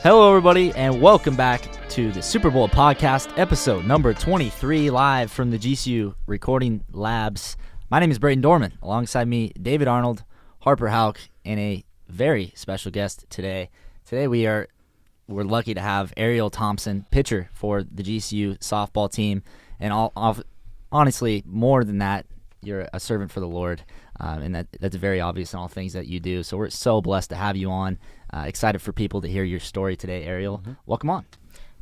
Hello, everybody, and welcome back to the Super Bowl podcast, episode number 23, live from the GCU Recording Labs. My name is Braden Dorman. Alongside me, David Arnold, Harper Hauk, and a very special guest today. Today we're lucky to have Ariel Thompson, pitcher for the GCU softball team, and honestly, more than that, you're a servant for the Lord, and that's very obvious in all things that you do. So we're so blessed to have you on. Excited for people to hear your story today, Ariel. Mm-hmm. Welcome on.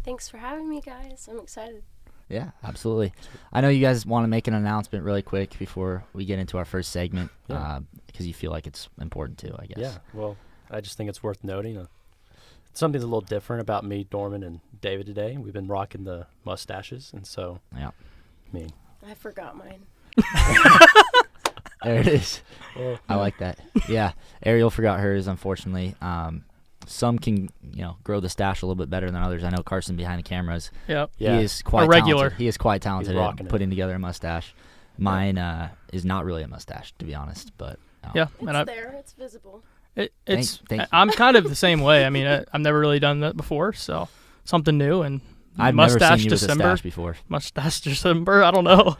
Thanks for having me, guys. I'm excited. Yeah, absolutely. I know you guys want to make an announcement really quick before we get into our first segment, because you feel like it's important too, I guess. Yeah, well, I just think it's worth noting. Something's a little different about me, Dorman, and David today. We've been rocking the mustaches, and so, I forgot mine. There it is. I like that. Yeah, Ariel forgot hers, unfortunately. Some can, grow the stash a little bit better than others. I know Carson behind the cameras. Yep. He is quite talented. He is quite talented at putting together a mustache. Mine is not really a mustache, to be honest. But it's there. It's visible. Thank you. I'm kind of the same way. I mean, I've never really done that before, so something new. And I've mustache never seen you December. with a stash before. Mustache December. I don't know,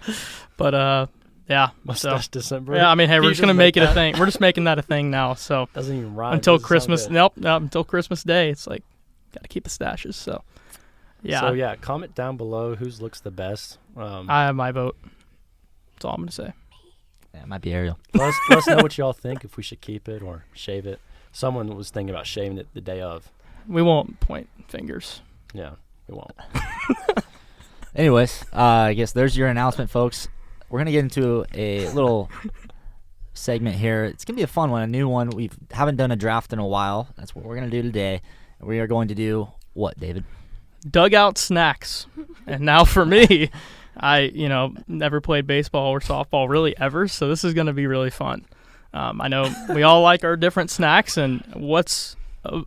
but yeah. Mustache December. Yeah, I mean, hey, we're just gonna make it a thing. We're just making that a thing now. So doesn't even rhyme. Until Christmas. Nope. Until Christmas Day, it's like gotta keep the stashes. So yeah. So comment down below whose looks the best. I have my vote. That's all I'm gonna say. Yeah, it might be Ariel. Let us know what y'all think, if we should keep it or shave it. Someone was thinking about shaving it the day of. We won't point fingers. Yeah, we won't. Anyways, I guess there's your announcement, folks. We're going to get into a little segment here. It's going to be a fun one, a new one. We haven't done a draft in a while. That's what we're going to do today. We are going to do what, David? Dugout snacks. And now for me, I never played baseball or softball really ever, so this is going to be really fun. I know we all like our different snacks and what's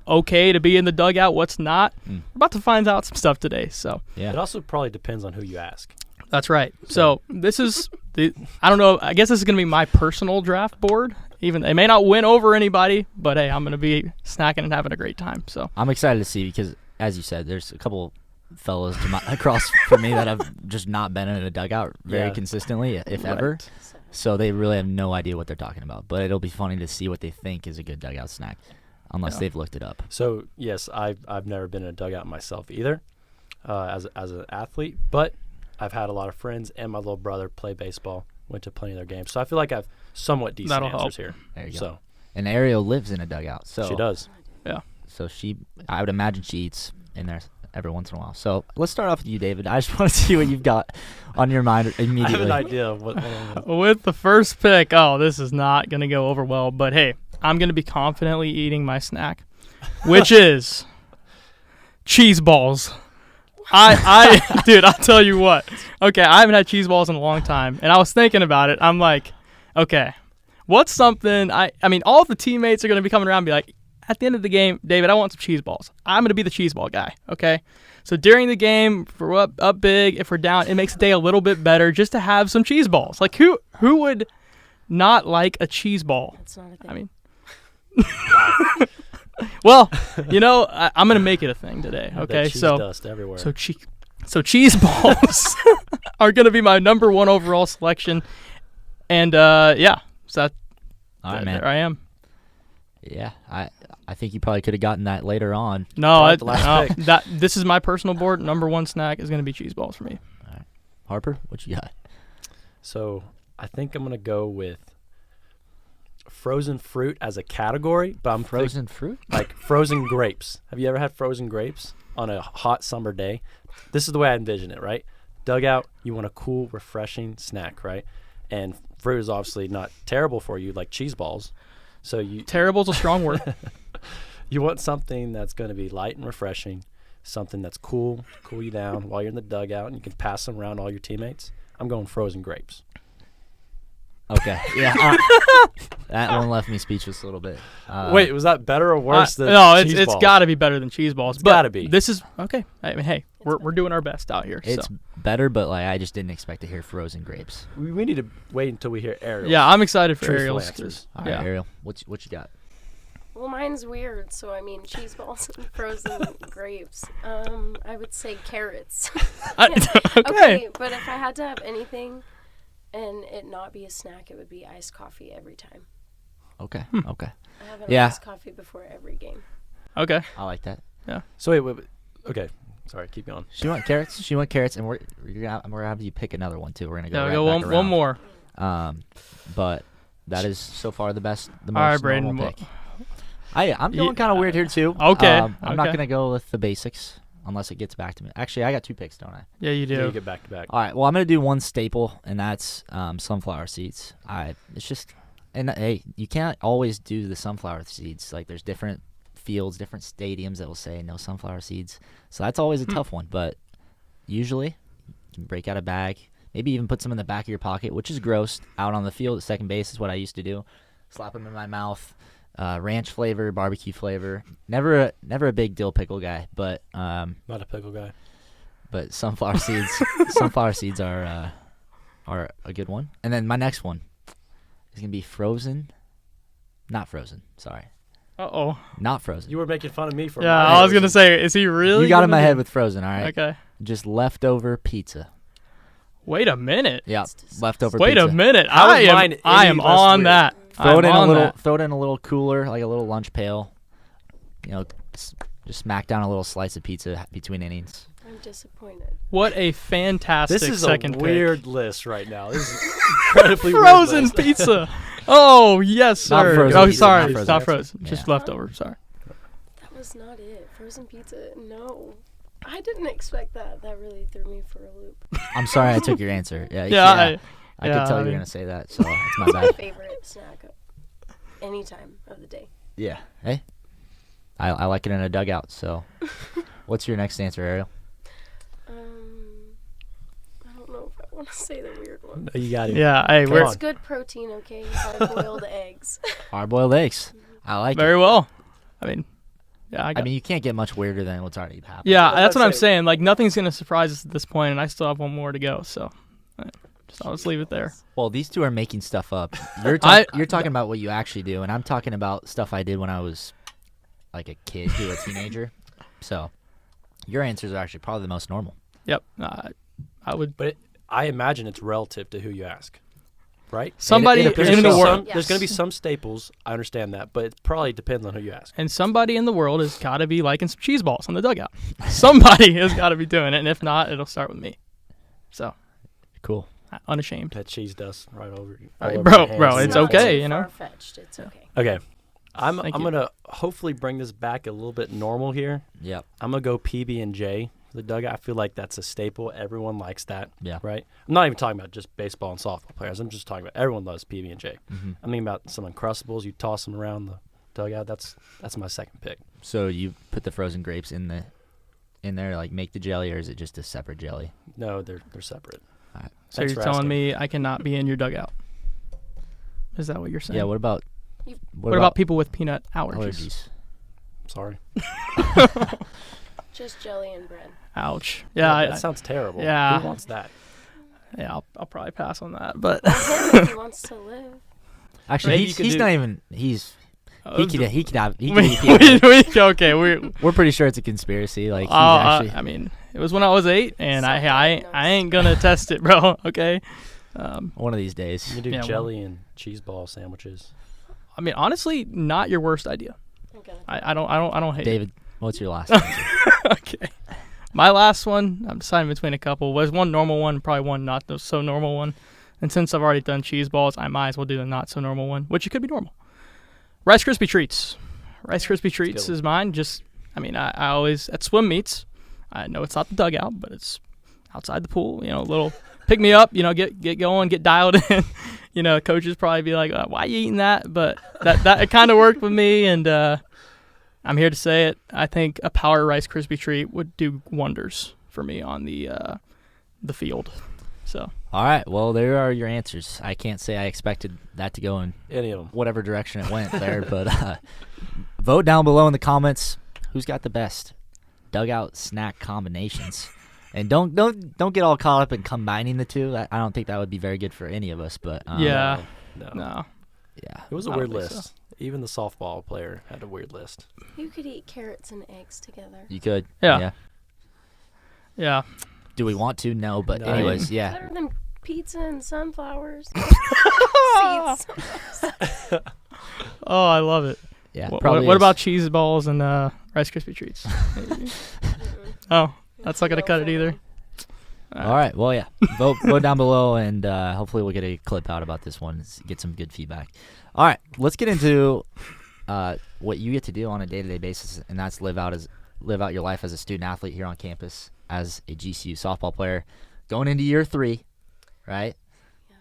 okay to be in the dugout, what's not. We're about to find out some stuff today. So It also probably depends on who you ask. That's right. So this is I don't know. I guess this is going to be my personal draft board. Even it may not win over anybody, but hey, I'm going to be snacking and having a great time. So I'm excited to see because, as you said, there's a couple fellows across from me that have just not been in a dugout very consistently, if ever. So they really have no idea what they're talking about. But it'll be funny to see what they think is a good dugout snack, unless they've looked it up. So yes, I've never been in a dugout myself either, as an athlete, but I've had a lot of friends and my little brother play baseball, went to plenty of their games. So I feel like I've somewhat decent answers here. There you go. And Ariel lives in a dugout. So she does. Yeah. So I would imagine she eats in there every once in a while. So let's start off with you, David. I just want to see what you've got on your mind immediately. I have an idea of what with the first pick, this is not going to go over well. But hey, I'm going to be confidently eating my snack, which is cheese balls. Dude, I'll tell you what. Okay, I haven't had cheese balls in a long time, and I was thinking about it. I'm like, okay, what's something I mean, all of the teammates are going to be coming around and be like, at the end of the game, David, I want some cheese balls. I'm going to be the cheese ball guy, okay? So during the game, if we're up big, if we're down, it makes the day a little bit better just to have some cheese balls. Like, who would not like a cheese ball? That's not a thing. I mean, well, I'm going to make it a thing today, okay? Cheese dust everywhere. So cheese balls are going to be my number one overall selection. And, so that, all right, man. There I am. Yeah, I think you probably could have gotten that later on. No, this is my personal board. Number one snack is going to be cheese balls for me. All right. Harper, what you got? So I think I'm going to go with frozen fruit as a category, but I'm frozen fruit? Like frozen grapes. Have you ever had frozen grapes on a hot summer day? This is the way I envision it, right? Dugout, you want a cool, refreshing snack, right? And fruit is obviously not terrible for you, like cheese balls. So terrible is a strong word. You want something that's going to be light and refreshing, something that's cool you down while you're in the dugout, and you can pass them around all your teammates. I'm going frozen grapes. Okay. Yeah. That one left me speechless a little bit. Wait, was that better or worse than no, cheese balls? It's got to be better than cheese balls. It's got to be. This is okay. I mean, hey, we're doing our best out here. It's better, but I just didn't expect to hear frozen grapes. We need to wait until we hear Ariel. Yeah, I'm excited for Ariel's answers. All right, Ariel, what you got? Well, mine's weird, so I mean cheese balls and frozen grapes. I would say carrots. Okay. But if I had to have anything and it not be a snack, it would be iced coffee every time. Okay. Okay. I have an Yeah. iced coffee before every game. Okay. I like that. So wait. Okay. Sorry, keep going. She went carrots, and we're gonna have you pick another one too. We're gonna go. Yeah, Right go back one around. more. But that is so far the most All right, normal Braden. pick. I'm going kind of weird here too. Okay. I'm not gonna go with the basics unless it gets back to me. Actually, I got 2 picks, don't I? Yeah, you do. Yeah, you get back to back. All right. Well, I'm gonna do one staple, and that's sunflower seeds. It's just, and hey, you can't always do the sunflower seeds. Like, there's different fields, different stadiums that will say no sunflower seeds. So that's always a tough one. But usually, you can break out a bag, maybe even put some in the back of your pocket, which is gross. Out on the field at second base is what I used to do. Slap them in my mouth. Ranch flavor, barbecue flavor. Never a big dill pickle guy, but Not a pickle guy. but sunflower seeds are a good one. And then my next one is gonna be not frozen. Sorry, Uh-oh. not frozen. You were making fun of me for. Yeah, my I was going to frozen. say, is he really? You got in gonna my do- head with frozen. All right. Okay. Just leftover pizza. Wait a minute. Yeah, That's disgusting. leftover Wait pizza. a minute. How is I mine am any less on weird? that. Throw it I'm in a on little. that. Throw it in a little cooler, like a little lunch pail. Just smack down a little slice of pizza between innings. I'm disappointed. What a fantastic This is second a pick. weird list right now. This is incredibly weird Frozen list. pizza. Oh, yes, Not sir. frozen Oh, pizza, sorry. not It's frozen. not frozen. Yeah. Just leftover. Sorry. That was not it. Frozen pizza, no. I didn't expect that. That really threw me for a loop. I'm sorry I took your answer. Yeah. Yeah, I yeah, could tell I you were mean- gonna say that, so it's my It's my bad. favorite snack any time of the day. Yeah. Hey, I like it in a dugout. So, what's your next answer, Ariel? I don't know if I want to say the weird one. You got it. Yeah. Hey, Come we're on. It's good protein, okay? Hard-boiled eggs. Hard-boiled eggs. I like very it. well. I mean, yeah. I mean, you can't get much weirder than what's already happened. yeah, was that's about what I'm to say- saying. Like, nothing's going to surprise us at this point, and I still have one more to go. So, I'll just leave it there. Well, these two are making stuff up. You're talking about what you actually do, and I'm talking about stuff I did when I was like a kid to a teenager. So, your answers are actually probably the most normal. Yep. I would. But I imagine it's relative to who you ask, right? Somebody it appears in the so. world. Yes. There's going to be some staples. I understand that, but it probably depends on who you ask. And somebody in the world has got to be liking some cheese balls on the dugout. Somebody has got to be doing it, and if not, it'll start with me. So, Cool. unashamed. That cheese dust right over you. All right, all over bro, your hands. bro, it's not okay, too you know? far-fetched. It's okay. Okay. I'm Thank you. gonna hopefully bring this back a little bit normal here. Yep. I'm gonna go PB&J for the dugout. I feel like that's a staple. Everyone likes that. Yeah. Right. I'm not even talking about just baseball and softball players. I'm just talking about everyone loves PB&J. Mhm. I'm thinking about some Uncrustables. You toss them around the dugout. That's my second pick. So you put the frozen grapes in there, like make the jelly, or is it just a separate jelly? No, they're separate. All right. So Thanks you're for telling asking. me I cannot be in your dugout? Is that what you're saying? Yeah. What about What about people with peanut allergies? Sorry. Just jelly and bread. Ouch. Yeah. that sounds terrible. yeah. Who wants that? Yeah. I'll probably pass on that. But Him if he wants to live. Actually, Maybe you could he's do- not even. He could eat we, peanut. okay. We're pretty sure it's a conspiracy. Like he's I actually. mean, it was when I was 8, and I Self-diagnosed. ain't gonna test it, bro. Okay. One of these days. You do Yeah, well- jelly and cheese ball sandwiches. I mean, honestly, not your worst idea. I'm gonna I don't hate David, what's your last answer? it. Okay. My last one, I'm deciding between a couple. Was one normal one, probably one not so normal one. And since I've already done cheese balls, I might as well do the not so normal one, which it could be normal. Rice Krispie treats. Rice Krispie treats good. is mine. Just, I mean, I always at swim meets. I know it's not the dugout, but it's outside the pool. You know, a little pick me up. You know, get going, get dialed in. You know, coaches probably be like, "Why are you eating that?" But that it kind of worked with me, and I'm here to say it. I think a Power Rice Krispie treat would do wonders for me on the field. So All right. Well, there are your answers. I can't say I expected that to go in Any of them. whatever direction it went there, but vote down below in the comments who's got the best dugout snack combinations. And don't get all caught up in combining the two. I don't think that would be very good for any of us. But yeah, No. no. yeah. It was a I don't weird think list. so. Even the softball player had a weird list. You could eat carrots and eggs together. You could. Yeah. Do we want to? No, but No. anyways, yeah. Better than pizza and sunflowers. Seeds. Oh, I love it. Yeah. What probably is. about cheese balls and Rice Krispie treats? Oh, that's not gonna No cut it for me. either. All right. Well, yeah. Vote down below, and hopefully we'll get a clip out about this one. Get some good feedback. All right. Let's get into what you get to do on a day-to-day basis, and that's live out your life as a student athlete here on campus as a GCU softball player, going into year 3, right? Yeah.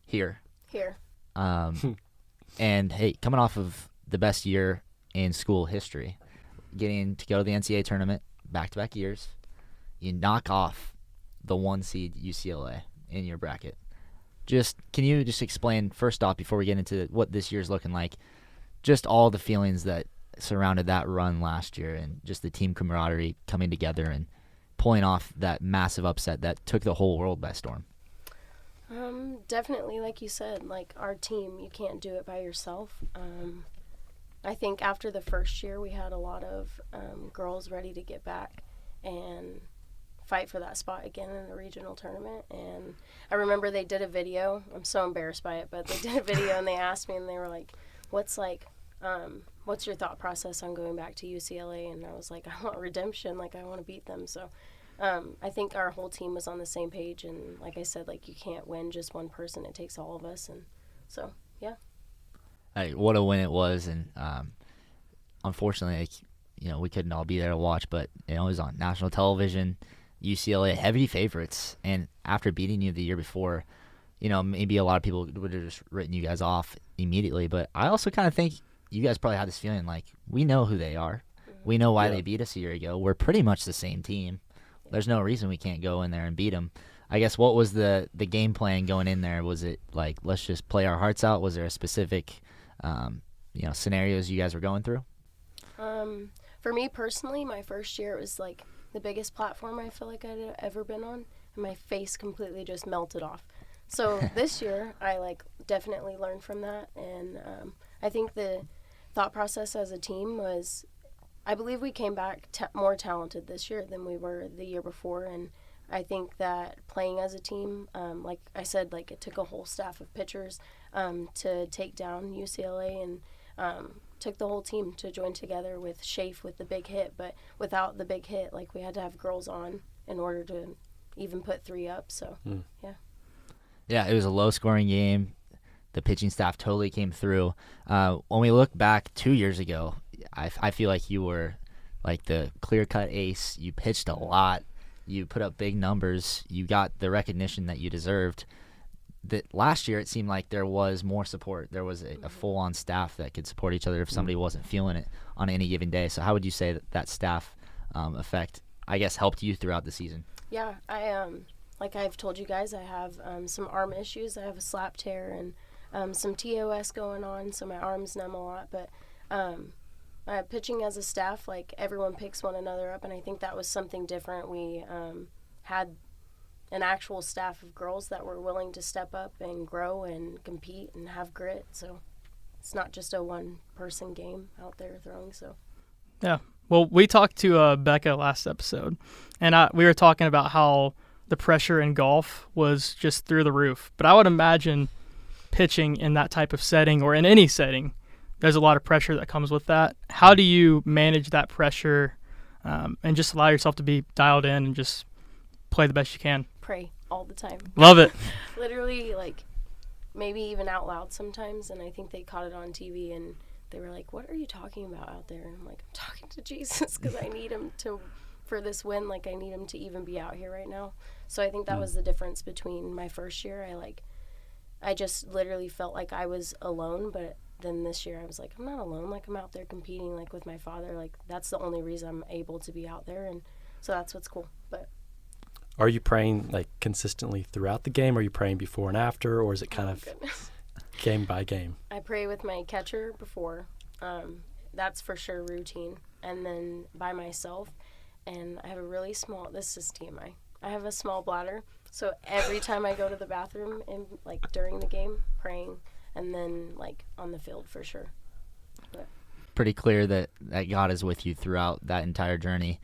Here. Here. And hey, coming off of the best year in school history, getting to go to the NCAA tournament back-to-back years, you knock off the 1 seed UCLA in your bracket. Can you just explain, first off, before we get into what this year's looking like, just all the feelings that surrounded that run last year and just the team camaraderie coming together and pulling off that massive upset that took the whole world by storm? Definitely, like you said, like our team, you can't do it by yourself. I think after the first year, we had a lot of girls ready to get back and fight for that spot again in the regional tournament. And I remember they did a video. I'm so embarrassed by it, but they did a video and they asked me, and they were like, what's your thought process on going back to UCLA? And I was like, I want redemption. Like, I want to beat them. So I think our whole team was on the same page. And like I said, like, you can't win just one person. It takes all of us. And so, yeah. Hey, what a win it was, and unfortunately, we couldn't all be there to watch, but it was on national television. UCLA heavy favorites, and after beating you the year before, maybe a lot of people would have just written you guys off immediately. But I also kind of think you guys probably had this feeling like we know who they are, we know why they beat us a year ago. We're pretty much the same team. There's no reason we can't go in there and beat them. I guess what was the game plan going in there? Was it like, let's just play our hearts out? Was there a specific scenarios you guys were going through? For me personally, my first year, it was like the biggest platform I feel like I'd ever been on, and my face completely just melted off. So this year, I definitely learned from that, and I think the thought process as a team was, I believe we came back more talented this year than we were the year before, and I think that playing as a team, like I said, it took a whole staff of pitchers to take down UCLA, and took the whole team to join together with Shafe with the big hit. But without the big hit, we had to have girls on in order to even put 3 up. So, yeah. Yeah, it was a low-scoring game. The pitching staff totally came through. When we look back 2 years ago, I feel like you were the clear-cut ace. You pitched a lot. You put up big numbers. You got the recognition that you deserved. That last year, it seemed like there was more support. There was a full-on staff that could support each other if somebody wasn't feeling it on any given day. So how would you say that staff effect, I guess, helped you throughout the season? Yeah, I like I've told you guys, I have some arm issues. I have a slap tear and some TOS going on, so my arms numb a lot. But pitching as a staff, everyone picks one another up, and I think that was something different. We had an actual staff of girls that were willing to step up and grow and compete and have grit. So it's not just a one-person game out there throwing. So Yeah. Well, we talked to Becca last episode, and we were talking about how the pressure in golf was just through the roof. But I would imagine pitching in that type of setting or in any setting, there's a lot of pressure that comes with that. How do you manage that pressure and just allow yourself to be dialed in and just play the best you can? pray all the time. Love it. Literally, maybe even out loud sometimes. And I think they caught it on TV and they were like, what are you talking about out there? And I'm like, I'm talking to Jesus because I need him for this win. I need him to even be out here right now. So I think that was the difference between my first year. I just literally felt like I was alone, but then this year I was like, I'm not alone. I'm out there competing with my father. That's the only reason I'm able to be out there. And so that's what's cool. But are you praying consistently throughout the game? Are you praying before and after, or is it kind of game by game? I pray with my catcher before. That's for sure routine. And then by myself. And I have a really small, this is TMI. I have a small bladder. So every time I go to the bathroom, during the game, praying, and then on the field for sure. pretty clear that God is with you throughout that entire journey.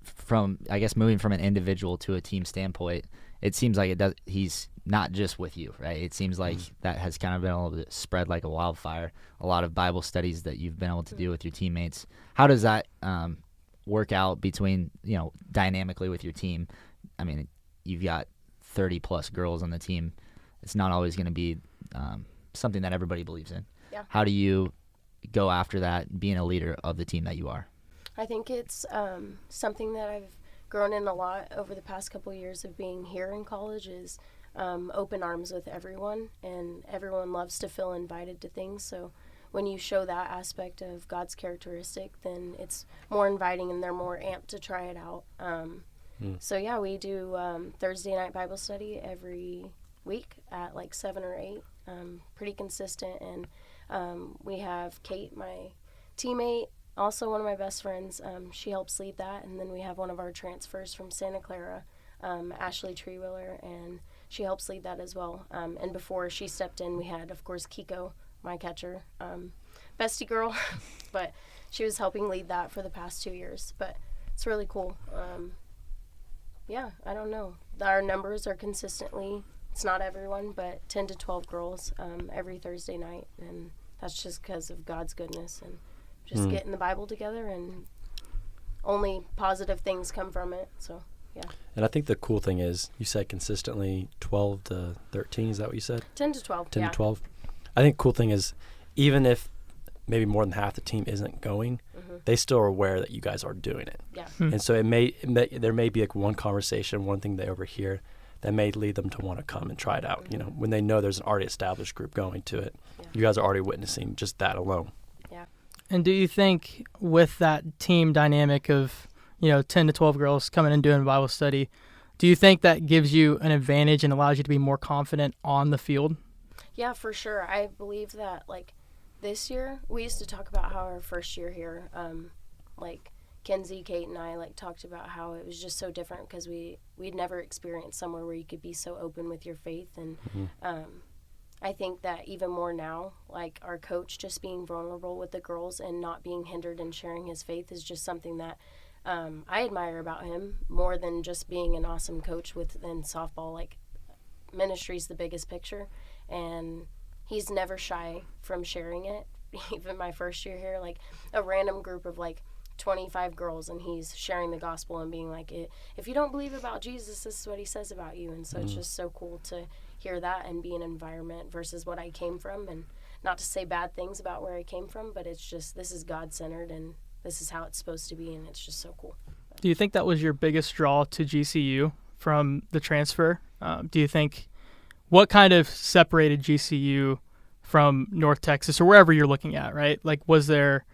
From, I guess, moving from an individual to a team standpoint, it seems like he's not just with you, right? It seems like that has kind of been able to spread like a wildfire. A lot of Bible studies that you've been able to do with your teammates. How does that work out between, dynamically with your team? I mean, you've got 30 plus girls on the team. It's not always going to be something that everybody believes in. Yeah. How do you go after that, being a leader of the team that you are? I think it's something that I've grown in a lot over the past couple of years of being here in college is open arms with everyone, and everyone loves to feel invited to things. So when you show that aspect of God's characteristic, then it's more inviting and they're more amped to try it out. So yeah, we do Thursday night Bible study every week at like 7 or 8, pretty consistent. And we have Kate, my teammate, also one of my best friends. She helps lead that. And then we have one of our transfers from Santa Clara, Ashley Treewiller, and she helps lead that as well. And before she stepped in, we had, of course, Kiko, my catcher, bestie girl, but she was helping lead that for the past 2 years. But it's really cool. Yeah, I don't know. Our numbers are consistently, it's not everyone, but 10 to 12 girls every Thursday night. And that's just because of God's goodness and just getting the Bible together, and only positive things come from it. So, yeah. And I think the cool thing is, you said consistently 12 to 13, is that what you said? 10 to 12, 10 to 12. I think the cool thing is, even if maybe more than half the team isn't going, they still are aware that you guys are doing it. Yeah. And so there may be like one conversation, one thing they overhear that may lead them to want to come and try it out. When they know there's an already established group going to it, you guys are already witnessing just that alone. Yeah. And do you think with that team dynamic of, 10 to 12 girls coming and doing Bible study, do you think that gives you an advantage and allows you to be more confident on the field? Yeah, for sure. I believe that, like, this year, we used to talk about how our first year here, like, Kenzie, Kate, and I, like, talked about how it was just so different because we'd never experienced somewhere where you could be so open with your faith. And I think that even more now, like, our coach just being vulnerable with the girls and not being hindered in sharing his faith is just something that I admire about him more than just being an awesome coach within softball. Like, ministry's the biggest picture, and he's never shy from sharing it. Even my first year here, like, a random group of, like, 25 girls, and he's sharing the gospel and being like, if you don't believe about Jesus, this is what he says about you. And so it's just so cool to hear that and be in an environment versus what I came from. And not to say bad things about where I came from, but it's just, this is God-centered and this is how it's supposed to be, and it's just so cool. Do you think that was your biggest draw to GCU from the transfer? Do you think, what kind of separated GCU from North Texas or wherever you're looking at, right? Like, was there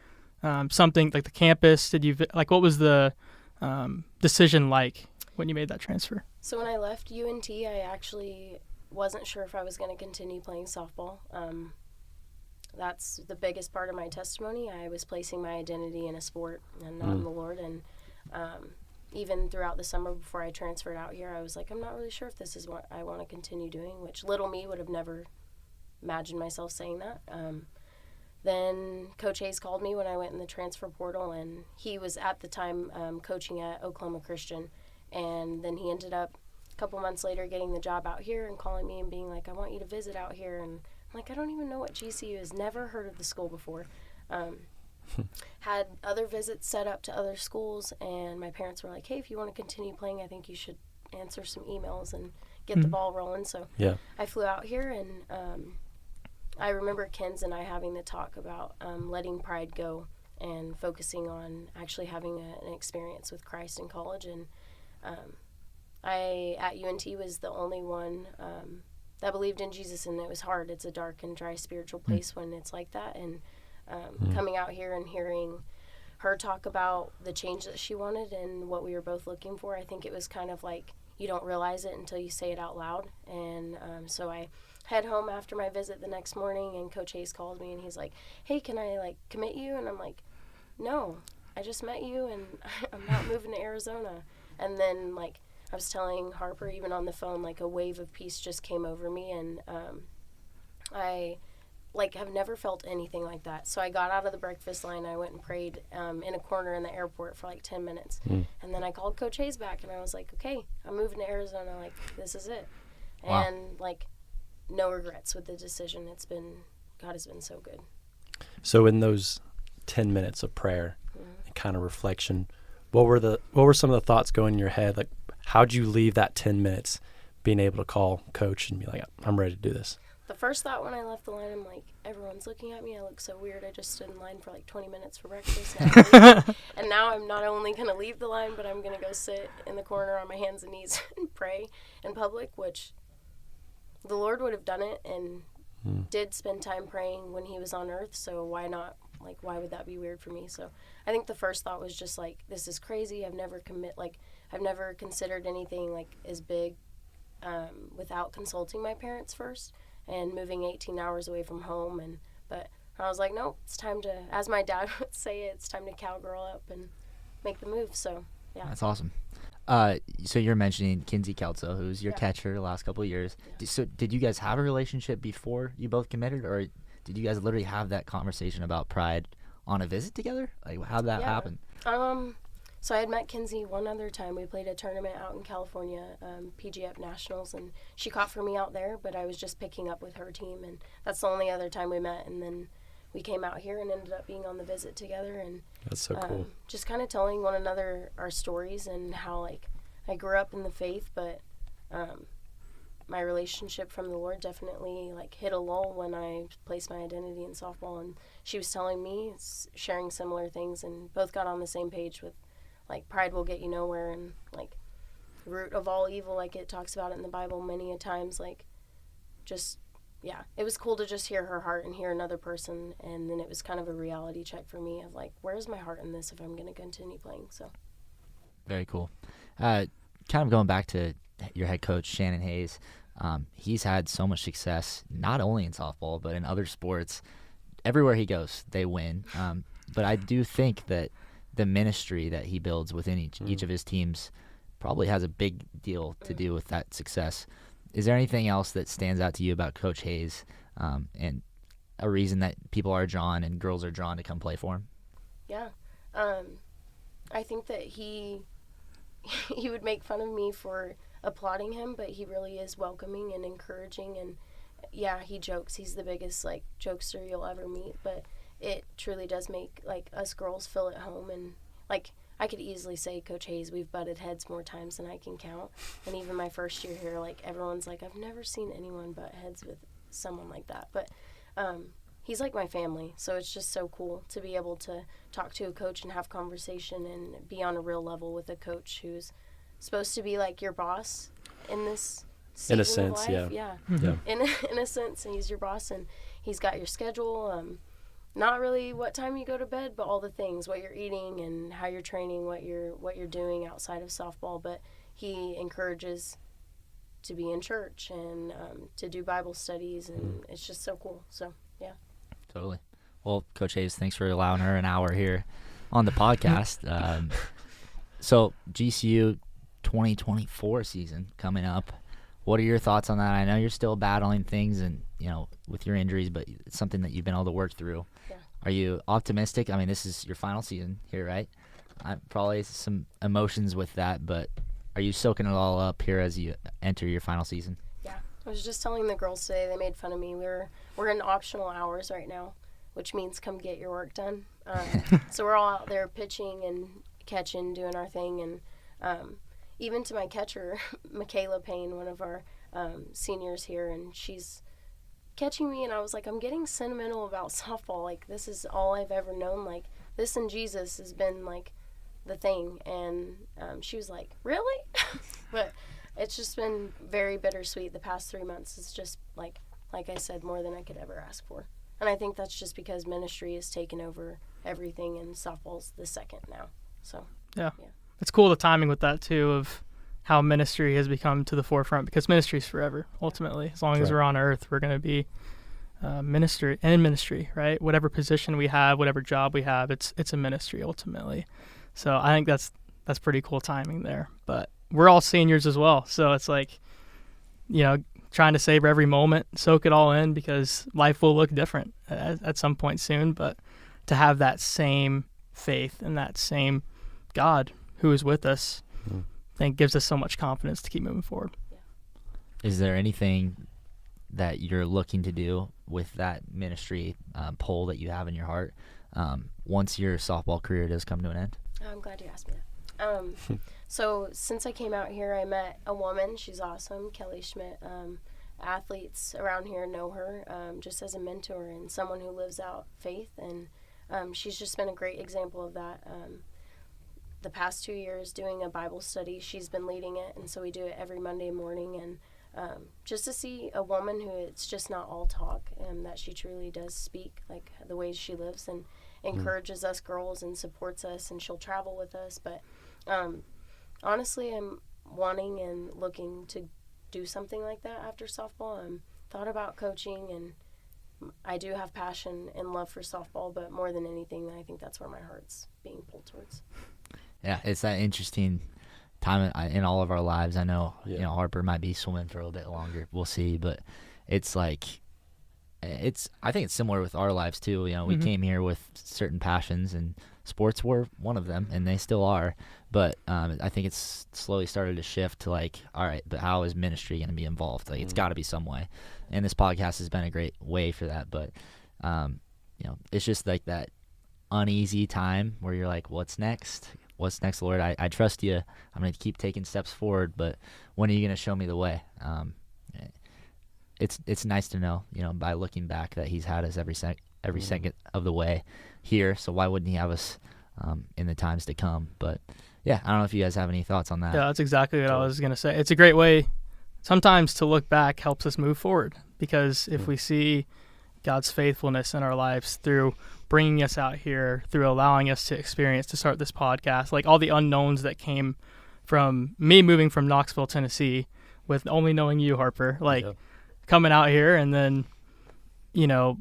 something like the campus? What was the decision like when you made that transfer? So when I left UNT, I actually wasn't sure if I was going to continue playing softball. That's the biggest part of my testimony. I was placing my identity in a sport and not in the Lord. And even throughout the summer before I transferred out here, I was like, I'm not really sure if this is what I want to continue doing, which little me would have never imagined myself saying that. Then Coach Hayes called me when I went in the transfer portal, and he was at the time coaching at Oklahoma Christian. And then he ended up a couple months later getting the job out here and calling me and being like, I want you to visit out here. And I'm like, I don't even know what GCU is. Never heard of the school before. Had other visits set up to other schools, and my parents were like, hey, if you want to continue playing, I think you should answer some emails and get the ball rolling. So I flew out here, and I remember Ken's and I having the talk about letting pride go and focusing on actually having an experience with Christ in college. And I, at UNT, was the only one that believed in Jesus, and it was hard. It's a dark and dry spiritual place when it's like that. And coming out here and hearing her talk about the change that she wanted and what we were both looking for, I think it was kind of like you don't realize it until you say it out loud. And so I head home after my visit the next morning, and Coach Hayes called me, and he's like, hey, can I, like, commit you? And I'm like, no, I just met you, and I'm not moving to Arizona. And then, like, I was telling Harper, even on the phone, like, a wave of peace just came over me, and I have never felt anything like that. So I got out of the breakfast line. I went and prayed in a corner in the airport for like 10 minutes. And then I called Coach Hayes back, and I was like, okay, I'm moving to Arizona. Like, this is it. Wow. And, like, no regrets with the decision. God has been so good. So in those 10 minutes of prayer and kind of reflection, what were some of the thoughts going in your head? Like, how'd you leave that 10 minutes being able to call Coach and be like, I'm ready to do this? The first thought when I left the line, I'm like, everyone's looking at me. I look so weird. I just stood in line for like 20 minutes for breakfast. And now I'm not only going to leave the line, but I'm going to go sit in the corner on my hands and knees and pray in public, which the Lord would have done it and did spend time praying when he was on earth. So why not? Like, why would that be weird for me? So I think the first thought was just like, this is crazy. I've never considered anything like as big without consulting my parents first. And moving 18 hours away from home. But I was like, nope, it's time to, as my dad would say, it's time to cowgirl up and make the move. So, yeah. That's awesome. So you're mentioning Kinsey Kelso, who's your catcher the last couple of years. Yeah. So did you guys have a relationship before you both committed, or did you guys literally have that conversation about Pride on a visit together? Like, how'd that happen? So I had met Kinsey one other time. We played a tournament out in California, PGF Nationals, and she caught for me out there, but I was just picking up with her team, and that's the only other time we met. And then we came out here and ended up being on the visit together, and that's so cool. Just kind of telling one another our stories and how, like, I grew up in the faith, but my relationship from the Lord definitely, like, hit a lull when I placed my identity in softball, and she was telling me, sharing similar things, and both got on the same page with, like, pride will get you nowhere, and, like, root of all evil, like it talks about it in the Bible many a times. Like, just, yeah, it was cool to just hear her heart and hear another person, and then it was kind of a reality check for me of, like, where's my heart in this if I'm going to continue playing? So Very cool. Kind of going back to your head coach, Shannon Hayes, he's had so much success, not only in softball, but in other sports. Everywhere he goes, they win. But I do think that the ministry that he builds within each of his teams probably has a big deal to do with that success. Is there anything else that stands out to you about Coach Hayes, and a reason that people are drawn and girls are drawn to come play for him? Yeah. I think that he would make fun of me for applauding him, but he really is welcoming and encouraging, and yeah, he jokes. He's the biggest, like, jokester you'll ever meet, but it truly does make, like, us girls feel at home. And, like, I could easily say, Coach Hayes, we've butted heads more times than I can count. And even my first year here, like, everyone's like, I've never seen anyone butt heads with someone like that. But he's like my family, so it's just so cool to be able to talk to a coach and have conversation and be on a real level with a coach who's supposed to be like your boss in this season in a sense, of life. yeah. In a sense, and he's your boss, and he's got your schedule. Not really what time you go to bed, but all the things, what you're eating and how you're training, what you're doing outside of softball. But he encourages to be in church and to do Bible studies, and it's just so cool. So, yeah. Totally. Well, Coach Hayes, thanks for allowing her an hour here on the podcast. So GCU 2024 season coming up. What are your thoughts on that? I know you're still battling things and, with your injuries, but it's something that you've been able to work through. Yeah. Are you optimistic? I mean, this is your final season here, right? Probably some emotions with that, but are you soaking it all up here as you enter your final season? Yeah. I was just telling the girls today, they made fun of me. We're in optional hours right now, which means come get your work done. So we're all out there pitching and catching, doing our thing, and even to my catcher, Michaela Payne, one of our seniors here, and she's catching me, and I was like, I'm getting sentimental about softball. Like, this is all I've ever known. Like, this and Jesus has been, like, the thing. And she was like, really? But it's just been very bittersweet the past 3 months. It's just, like I said, more than I could ever ask for. And I think that's just because ministry has taken over everything, and softball's the second now. So, yeah. It's cool the timing with that, too, of how ministry has become to the forefront, because ministry is forever, ultimately. As long as we're on earth, we're going to be ministry, right? Whatever position we have, whatever job we have, it's a ministry, ultimately. So I think that's pretty cool timing there. But we're all seniors as well, so it's like, trying to savor every moment, soak it all in, because life will look different at some point soon. But to have that same faith and that same God who is with us, I think gives us so much confidence to keep moving forward. Is there anything that you're looking to do with that ministry pull that you have in your heart once your softball career does come to an end? I'm glad you asked me that. So since I came out here, I met a woman. She's awesome, Kelly Schmidt. Athletes around here know her just as a mentor and someone who lives out faith. And she's just been a great example of that. The past 2 years doing a Bible study, she's been leading it. And so we do it every Monday morning. And just to see a woman who it's just not all talk, and that she truly does speak like the ways she lives and encourages us girls and supports us, and she'll travel with us. But honestly, I'm wanting and looking to do something like that after softball. Thought about coaching, and I do have passion and love for softball, but more than anything, I think that's where my heart's being pulled towards. Yeah, it's that interesting time in all of our lives. I know, Yeah. you know, Harper might be swimming for a little bit longer. We'll see, but it's like, I think it's similar with our lives too. You know, we came here with certain passions, and sports were one of them, and they still are. But I think it's slowly started to shift to like, all right, but how is ministry going to be involved? Like, it's got to be some way. And this podcast has been a great way for that. But, you know, it's just like that uneasy time where you're like, what's next? What's next, Lord? I trust you. I'm going to keep taking steps forward, but when are you going to show me the way? It's nice to know, you know, by looking back, that he's had us every second of the way here. So why wouldn't he have us in the times to come? But yeah, I don't know if you guys have any thoughts on that. Yeah, that's exactly what I was going to say. It's a great way sometimes to look back, helps us move forward, because if we see God's faithfulness in our lives through bringing us out here, through allowing us to experience, to start this podcast, like all the unknowns that came from me moving from Knoxville, Tennessee, with only knowing you, Harper, like coming out here, and then, you know,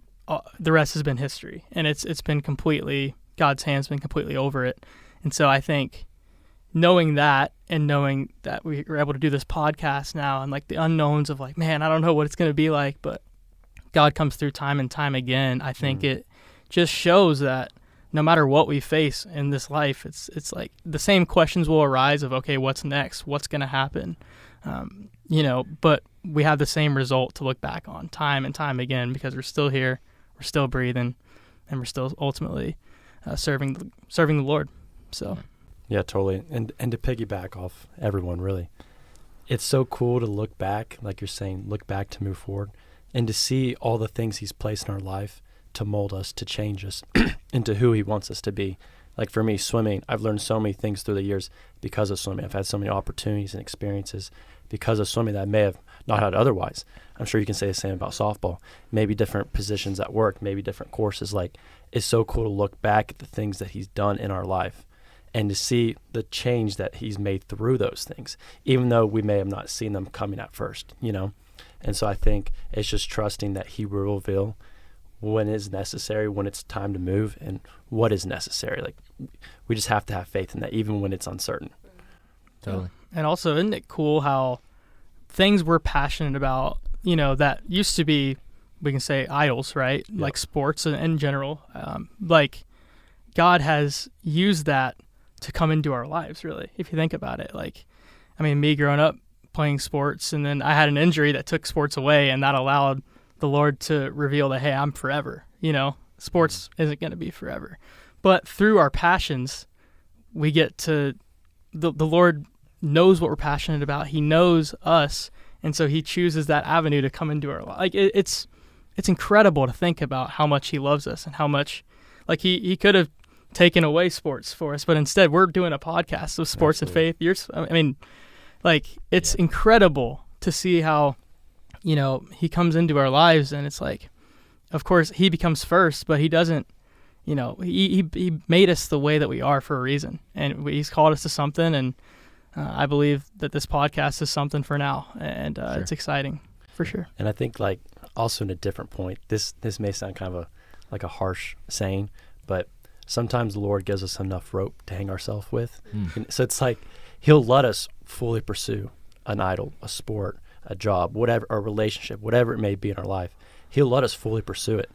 the rest has been history, and it's been completely, God's hand's been completely over it. And so I think knowing that, and knowing that we were able to do this podcast now, and like the unknowns of like, man, I don't know what it's going to be like, but God comes through time and time again. I think it just shows that no matter what we face in this life, it's like the same questions will arise of, okay, what's next? What's going to happen? You know, but we have the same result to look back on time and time again, because we're still here, we're still breathing, and we're still ultimately serving the Lord. So, yeah, totally. And to piggyback off everyone, really, it's so cool to look back, like you're saying, look back to move forward, and to see all the things he's placed in our life to mold us, to change us into who he wants us to be. Like for me, swimming, I've learned so many things through the years because of swimming. I've had so many opportunities and experiences because of swimming that I may have not had otherwise. I'm sure you can say the same about softball. Maybe different positions at work, maybe different courses. Like, it's so cool to look back at the things that he's done in our life and to see the change that he's made through those things, even though we may have not seen them coming at first, you know? And so I think it's just trusting that he will reveal when is necessary, when it's time to move, and what is necessary. Like, we just have to have faith in that, even when it's uncertain. Totally. And also, isn't it cool how things we're passionate about, you know, that used to be, we can say, idols, right? Yep. Like sports in general. Like, God has used that to come into our lives, really, if you think about it. Like, I mean, me growing up playing sports, and then I had an injury that took sports away, and that allowed the Lord to reveal that, hey, I'm forever. You know, sports isn't going to be forever. But through our passions, we get to, the Lord knows what we're passionate about. He knows us, and so he chooses that avenue to come into our life. Like, it's incredible to think about how much he loves us, and how much, like, he could have taken away sports for us, but instead we're doing a podcast of sports Absolutely. and faith. I mean, like, it's incredible to see how, you know, he comes into our lives, and it's like, of course he becomes first, but he doesn't, you know, he made us the way that we are for a reason, and he's called us to something. And I believe that this podcast is something for now, and Sure. It's exciting for sure. And I think, like, also in a different point, this may sound kind of a harsh saying, but sometimes the Lord gives us enough rope to hang ourselves with. And so it's like he'll let us fully pursue an idol, a sport, a job, whatever, a relationship, whatever it may be in our life, he'll let us fully pursue it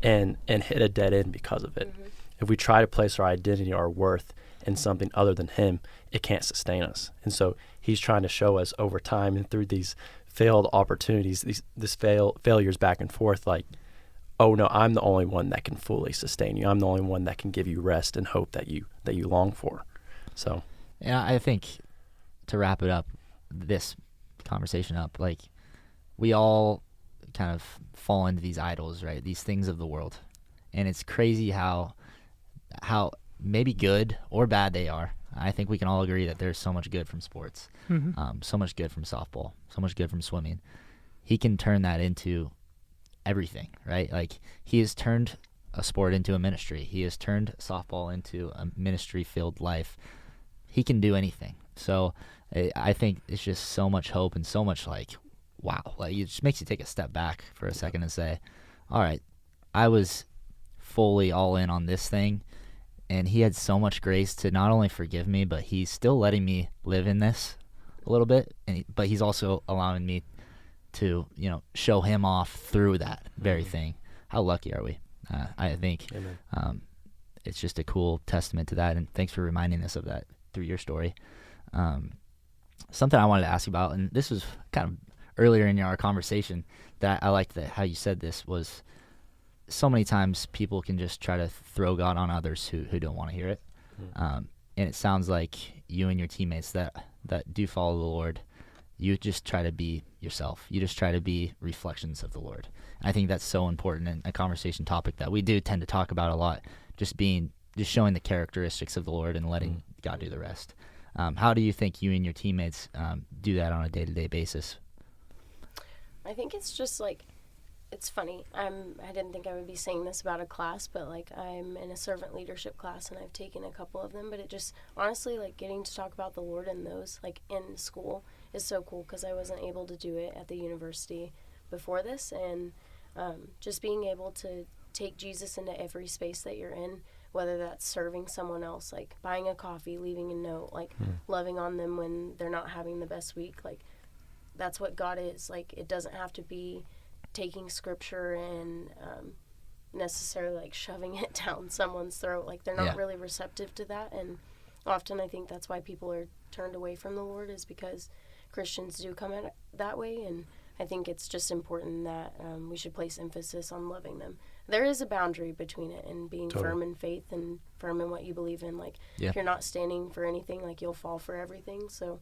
and hit a dead end because of it. Mm-hmm. If we try to place our identity, our worth in something other than him, it can't sustain us. And so he's trying to show us over time and through these failed opportunities, failures back and forth, like, oh no, I'm the only one that can fully sustain you. I'm the only one that can give you rest and hope that you long for. So, yeah, I think to wrap it up, this conversation up, like, we all kind of fall into these idols, right? These things of the world, and it's crazy how maybe good or bad they are. I think we can all agree that there's so much good from sports, so much good from softball, so much good from swimming. He can turn that into everything, right? Like, he has turned a sport into a ministry. He has turned softball into a ministry-filled life. He can do anything. So I think it's just so much hope and so much, like, wow. Like, it just makes you take a step back for a second and say, all right, I was fully all in on this thing, and he had so much grace to not only forgive me, but he's still letting me live in this a little bit, but he's also allowing me to, show him off through that very thing. How lucky are we? I think it's just a cool testament to that, and thanks for reminding us of that through your story. Something I wanted to ask you about, and this was kind of earlier in our conversation, that I liked how you said this, was so many times people can just try to throw God on others who don't want to hear it. And it sounds like you and your teammates that do follow the Lord, you just try to be yourself. You just try to be reflections of the Lord. I think that's so important, and a conversation topic that we do tend to talk about a lot, just showing the characteristics of the Lord and letting God do the rest. How do you think you and your teammates do that on a day-to-day basis? I think it's just like, it's funny. I didn't think I would be saying this about a class, but like, I'm in a servant leadership class and I've taken a couple of them, but it just, honestly, like, getting to talk about the Lord in those, like, in school is so cool, because I wasn't able to do it at the university before this, and just being able to take Jesus into every space that you're in, whether that's serving someone else, like buying a coffee, leaving a note, like loving on them when they're not having the best week, like, that's what God is. Like, it doesn't have to be taking scripture and necessarily like shoving it down someone's throat. Like, they're not really receptive to that, and often I think that's why people are turned away from the Lord, is because Christians do come at it that way. And I think it's just important that we should place emphasis on loving them. There is a boundary between it and being firm in faith and firm in what you believe in. Like, if you're not standing for anything, like, you'll fall for everything. So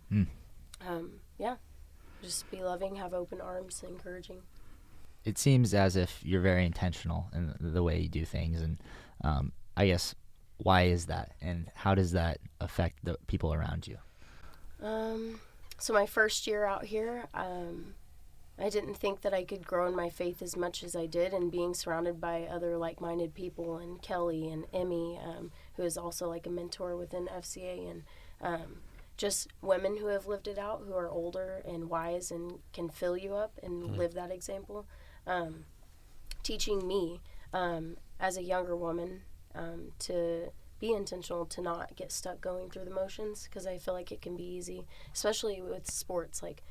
just be loving, have open arms, encouraging. It seems as if you're very intentional in the way you do things, and I guess, why is that, and how does that affect the people around you? So my first year out here, I didn't think that I could grow in my faith as much as I did, and being surrounded by other like-minded people, and Kelly and Emmy, who is also like a mentor within FCA, and just women who have lived it out, who are older and wise and can fill you up and live that example. Teaching me as a younger woman to be intentional, to not get stuck going through the motions, because I feel like it can be easy, especially with sports. Like,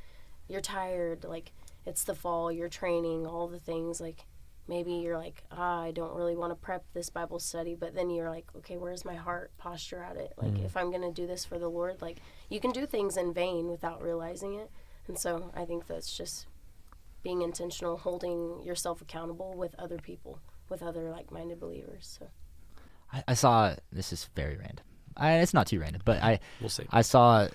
you're tired, like, it's the fall, you're training, all the things, like, maybe you're like, I don't really want to prep this Bible study, but then you're like, okay, where's my heart posture at it? Like, if I'm going to do this for the Lord, like, you can do things in vain without realizing it. And so I think that's just being intentional, holding yourself accountable with other people, with other like-minded believers. So I saw, this is very random. It's not too random, but we'll see. I saw,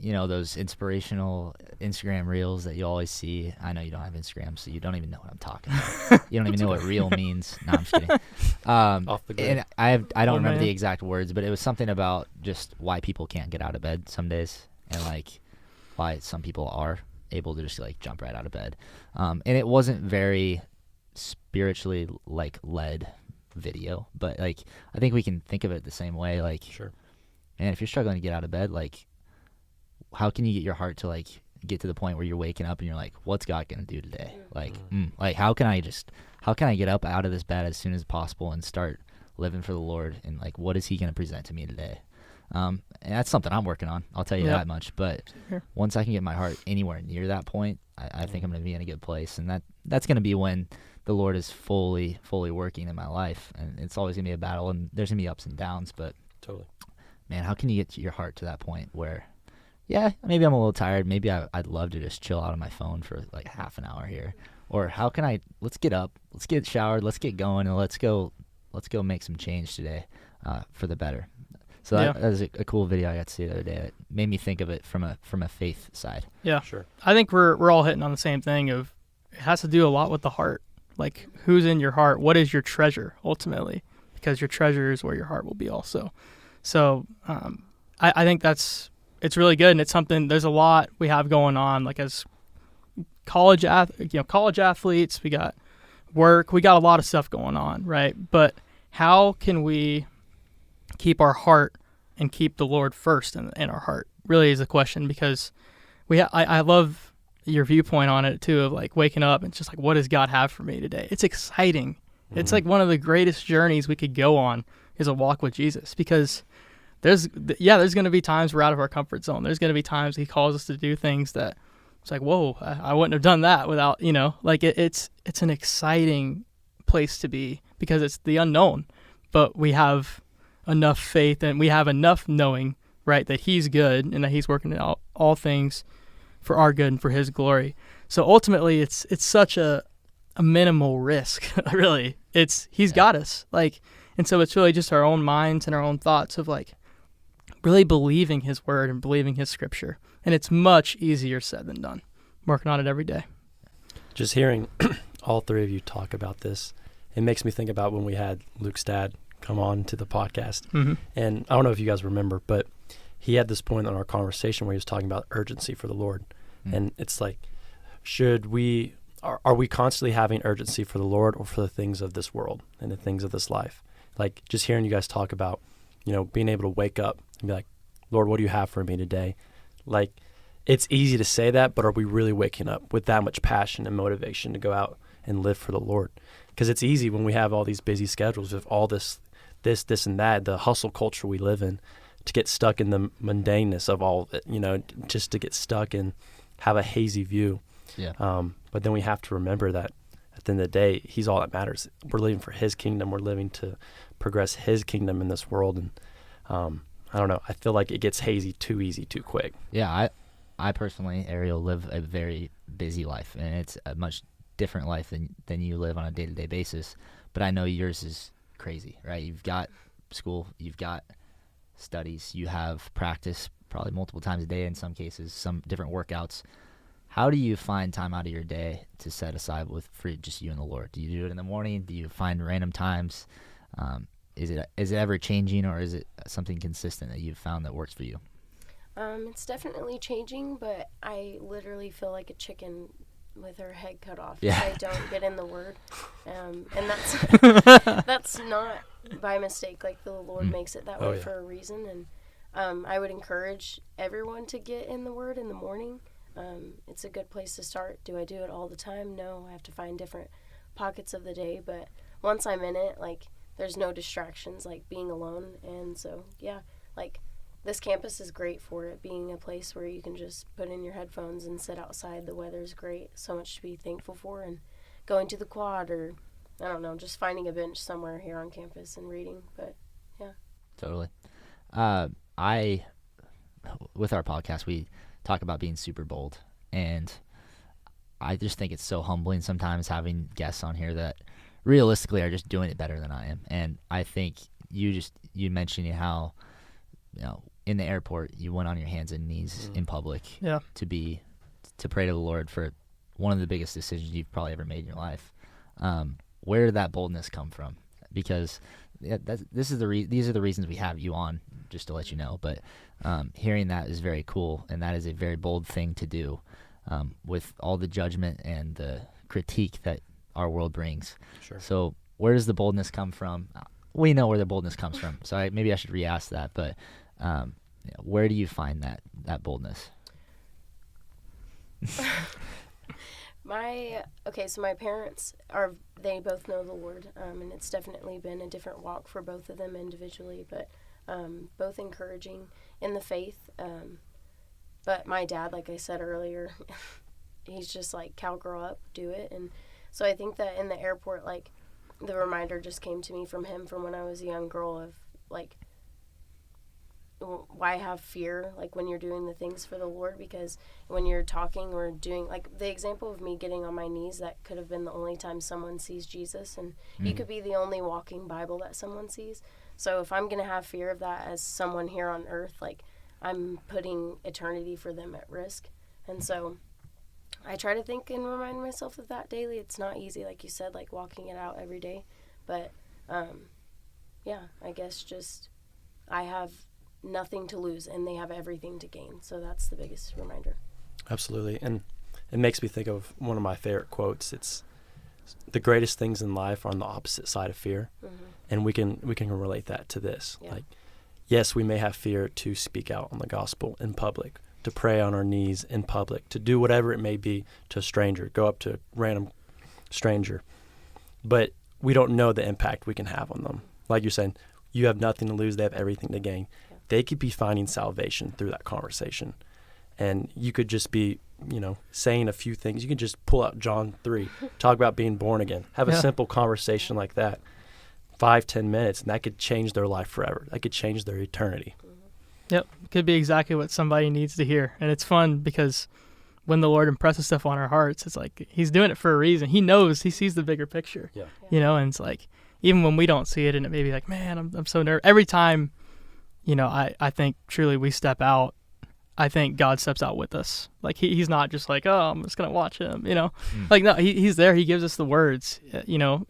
those inspirational Instagram reels that you always see. I know you don't have Instagram, so you don't even know what I'm talking about. You don't even know what reel means. No, I'm just kidding. Off the grid. And I don't remember the exact words, but it was something about just why people can't get out of bed some days, and like why some people are able to just like jump right out of bed. And it wasn't very spiritually like led video, but like I think we can think of it the same way. Like, sure, man, if you're struggling to get out of bed, like, how can you get your heart to like get to the point where you're waking up and you're like, what's God gonna do today? Like, like how can I get up out of this bed as soon as possible and start living for the Lord, and like, what is He gonna present to me today? And that's something I'm working on, I'll tell you that much. But once I can get my heart anywhere near that point, I think I'm going to be in a good place, and that's going to be when the Lord is fully working in my life. And it's always going to be a battle, and there's going to be ups and downs. But Totally. man, how can you get your heart to that point where, yeah, maybe I'm a little tired. Maybe I'd love to just chill out on my phone for like half an hour here. Or how can let's get up, let's get showered, let's get going, and let's go make some change today for the better. So that was a cool video I got to see the other day. It made me think of it from a faith side. Yeah, Sure. I think we're all hitting on the same thing of it has to do a lot with the heart. Like, who's in your heart? What is your treasure ultimately? Because your treasure is where your heart will be also. So I think it's really good, and it's something. There's a lot we have going on, like as college athletes. We got work. We got a lot of stuff going on, right? But how can we keep our heart and keep the Lord first in our heart? Really is the question, because I love your viewpoint on it too, of like waking up and just like, what does God have for me today? It's exciting. Mm-hmm. It's like one of the greatest journeys we could go on is a walk with Jesus, because there's going to be times we're out of our comfort zone. There's going to be times he calls us to do things that it's like, whoa, I wouldn't have done that without, like it's an exciting place to be, because it's the unknown, but we have enough faith and we have enough knowing, right, that he's good and that he's working out all things for our good and for his glory. So ultimately it's such a minimal risk, really. He's got us, like, and so it's really just our own minds and our own thoughts of like really believing his word and believing his scripture. And it's much easier said than done. I'm working on it every day. Just hearing all three of you talk about this, it makes me think about when we had Luke's dad come on to the podcast. Mm-hmm. And I don't know if you guys remember, but he had this point in our conversation where he was talking about urgency for the Lord. Mm-hmm. And it's like, are we constantly having urgency for the Lord or for the things of this world and the things of this life? Like, just hearing you guys talk about, being able to wake up and be like, Lord, what do you have for me today? Like, it's easy to say that, but are we really waking up with that much passion and motivation to go out and live for the Lord? Because it's easy when we have all these busy schedules with all this and that, the hustle culture we live in, to get stuck in the mundaneness of all of it, just to get stuck and have a hazy view. Yeah. But then we have to remember that at the end of the day, he's all that matters. We're living for his kingdom. We're living to progress his kingdom in this world. And I don't know. I feel like it gets hazy too easy, too quick. Yeah, I personally, Ariel, live a very busy life, and it's a much different life than you live on a day-to-day basis. But I know yours is crazy, right? You've got school, you've got studies, you have practice probably multiple times a day in some cases, some different workouts. How do you find time out of your day to set aside for just you and the Lord? Do you do it in the morning? Do you find random times? Is it ever changing, or is it something consistent that you've found that works for you? It's definitely changing, but I literally feel like a chicken with her head cut off Yeah. if I don't get in the Word. And that's not by mistake. Like, the Lord makes it that way for a reason. And I would encourage everyone to get in the Word in the morning. It's a good place to start. Do I do it all the time? No, I have to find different pockets of the day. But once I'm in it, like, there's no distractions, like being alone. And so, yeah, like, this campus is great for it, being a place where you can just put in your headphones and sit outside. The weather's great, so much to be thankful for. And going to the quad, or, I don't know, just finding a bench somewhere here on campus and reading. But, yeah. Totally. With our podcast, we talk about being super bold, and I just think it's so humbling sometimes having guests on here that realistically are just doing it better than I am. And I think you mentioning how, in the airport you went on your hands and knees in public to pray to the Lord for one of the biggest decisions you've probably ever made in your life. Where did that boldness come from? Because these are the reasons we have you on, just to let you know. But hearing that is very cool, and that is a very bold thing to do, with all the judgment and the critique that our world brings. Sure. So where does the boldness come from? We know where the boldness comes from, so maybe I should re-ask that. But where do you find that boldness? So my parents they both know the Lord, and it's definitely been a different walk for both of them individually, but both encouraging in the faith. But my dad, like I said earlier, he's just like, Cal, grow up, do it. And so I think that in the airport, like, the reminder just came to me from him from when I was a young girl of, like, why have fear, like, when you're doing the things for the Lord? Because when you're talking or doing, like, the example of me getting on my knees, that could have been the only time someone sees Jesus, and you could be the only walking Bible that someone sees. So if I'm going to have fear of that as someone here on earth, like, I'm putting eternity for them at risk. And so I try to think and remind myself of that daily. It's not easy, like you said, like walking it out every day. But, yeah, I guess just I have nothing to lose and they have everything to gain. So that's the biggest reminder. Absolutely. And it makes me think of one of my favorite quotes. It's, the greatest things in life are on the opposite side of fear. And we can relate that to this. Yeah. Like, yes, we may have fear to speak out on the gospel in public, to pray on our knees in public, to do whatever it may be to a stranger, go up to a random stranger. But we don't know the impact we can have on them. Like you're saying, you have nothing to lose, they have everything to gain. Yeah. They could be finding salvation through that conversation. And you could just be, saying a few things. You can just pull out John 3, talk about being born again, have a simple conversation like that, 5-10 minutes, and that could change their life forever. That could change their eternity. Yep. Could be exactly what somebody needs to hear. And it's fun because when the Lord impresses stuff on our hearts, it's like he's doing it for a reason. He knows, he sees the bigger picture. Yeah. And it's like, even when we don't see it and it may be like, man, I'm so nervous. Every time, I think truly we step out, I think God steps out with us. Like he's not just like, oh, I'm just going to watch him, Like, no, he's there. He gives us the words,